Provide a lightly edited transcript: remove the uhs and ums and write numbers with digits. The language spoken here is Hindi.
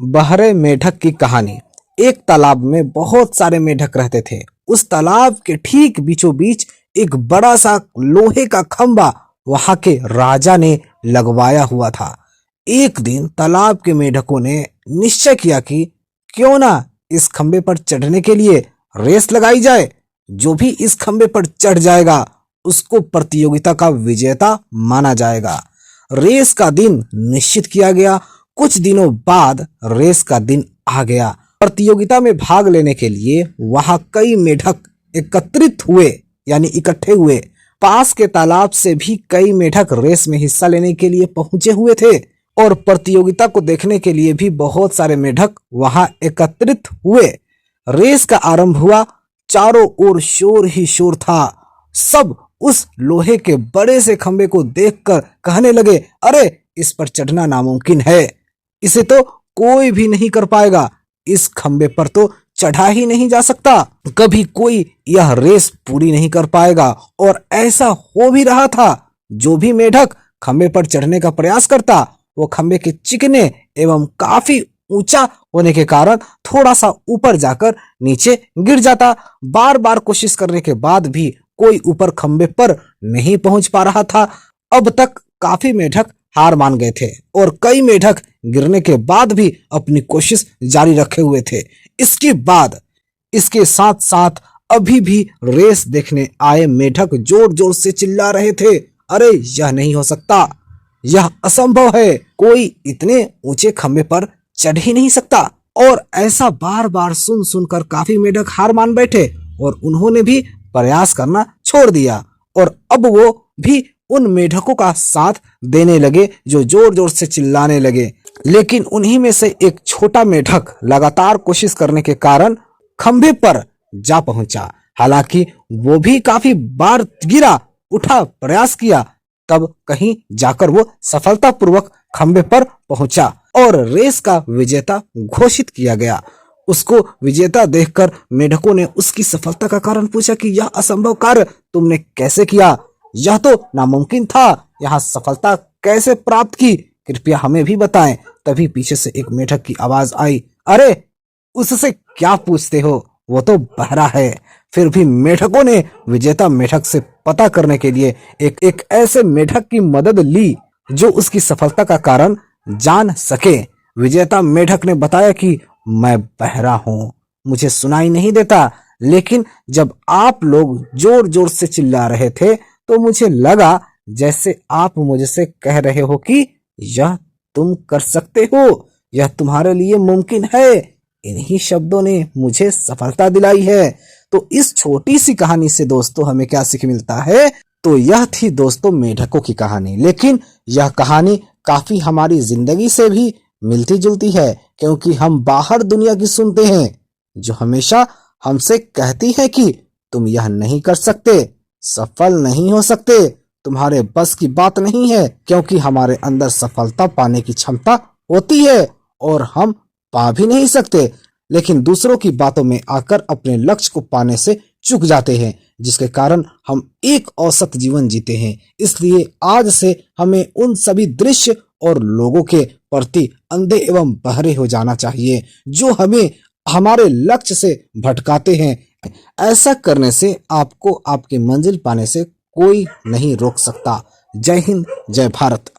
बहरे मेढक की कहानी। एक तालाब में बहुत सारे मेढक रहते थे। उस तालाब के ठीक बीचों बीच एक बड़ा सा लोहे का खंबा वहां के राजा ने लगवाया हुआ था। एक दिन तालाब के मेढकों ने निश्चय किया कि क्यों ना इस खंबे पर चढ़ने के लिए रेस लगाई जाए। जो भी इस खंबे पर चढ़ जाएगा उसको प्रतियोगिता का विजेता माना जाएगा। रेस का दिन निश्चित किया गया। कुछ दिनों बाद रेस का दिन आ गया। प्रतियोगिता में भाग लेने के लिए वहां कई मेढक एकत्रित हुए यानी इकट्ठे हुए। पास के तालाब से भी कई मेढक रेस में हिस्सा लेने के लिए पहुंचे हुए थे और प्रतियोगिता को देखने के लिए भी बहुत सारे मेढक वहां एकत्रित हुए। रेस का आरंभ हुआ। चारों ओर शोर ही शोर था। सब उस लोहे के बड़े से खंबे को देखकर कहने लगे, अरे इस पर चढ़ना नामुमकिन है, इसे तो कोई भी नहीं कर पाएगा, इस खंबे पर तो चढ़ा ही नहीं जा सकता, कभी कोई यह रेस पूरी नहीं कर पाएगा। और ऐसा हो भी रहा था। जो भी मेढक खंबे पर चढ़ने का प्रयास करता वो खंबे के चिकने एवं काफी ऊंचा होने के कारण थोड़ा सा ऊपर जाकर नीचे गिर जाता। बार बार कोशिश करने के बाद भी कोई ऊपर खंबे पर नहीं पहुंच पा रहा था। अब तक काफी मेढक हार मान गए थे और कई मेढक गिरने के बाद भी अपनी कोशिश जारी रखे हुए थे। इसके साथ साथ अभी भी रेस देखने आए मेढक जोर जोर से चिल्ला रहे थे, अरे यह नहीं हो सकता, यह असंभव है, कोई इतने ऊंचे खंबे पर चढ़ ही नहीं सकता। और ऐसा बार बार सुन सुनकर काफी मेढक हार मान बैठे और उन्होंने भी प्रयास करना छोड़ दिया। और अब वो भी उन मेढकों का साथ देने लगे जो जोर जोर से चिल्लाने लगे। लेकिन उन्हीं में से एक छोटा मेढक लगातार कोशिश करने के कारण खंबे पर जा पहुंचा। हालांकि वो भी काफी बार गिरा, उठा, प्रयास किया, तब कहीं जाकर वो सफलतापूर्वक खंबे पर पहुंचा और रेस का विजेता घोषित किया गया। उसको विजेता देखकर मेढकों ने उसकी सफलता का कारण पूछा कि यह असंभव कार्य तुमने कैसे किया, यह तो नामुमकिन था, यह सफलता कैसे प्राप्त की, कृपया हमें भी बताएं। तभी पीछे से एक मेढक की आवाज आई, अरे उससे क्या पूछते हो, वो तो बहरा है। फिर भी मेढकों ने विजेता मेढक से पता करने के लिए एक ऐसे मेढक की मदद ली जो उसकी सफलता का कारण जान सके। विजेता मेढक ने बताया कि मैं बहरा हूं, मुझे सुनाई नहीं देता, लेकिन जब आप लोग जोर जोर से चिल्ला रहे थे तो मुझे लगा जैसे आप मुझसे कह रहे हो कि यह तुम कर सकते हो, यह तुम्हारे लिए मुमकिन है। इन्हीं शब्दों ने मुझे सफलता दिलाई है। तो इस छोटी सी कहानी से दोस्तों हमें क्या सीख मिलता है? तो यह थी दोस्तों मेढकों की कहानी। लेकिन यह कहानी काफी हमारी जिंदगी से भी मिलती जुलती है, क्योंकि हम बाहर दुनिया की सुनते हैं जो हमेशा हमसे कहती है कि तुम यह नहीं कर सकते, सफल नहीं हो सकते, तुम्हारे बस की बात नहीं है, क्योंकि हमारे अंदर सफलता पाने की क्षमता होती है और हम पा भी नहीं सकते। लेकिन दूसरों की बातों में आकर अपने लक्ष्य को पाने से चूक जाते हैं, जिसके कारण हम एक औसत जीवन जीते हैं। इसलिए आज से हमें उन सभी दृश्य और लोगों के प्रति अंधे एवं बहरे हो जाना चाहिए जो हमें हमारे लक्ष्य से भटकाते हैं। ऐसा करने से आपको आपकी मंजिल पाने से कोई नहीं रोक सकता। जय हिंद, जय भारत।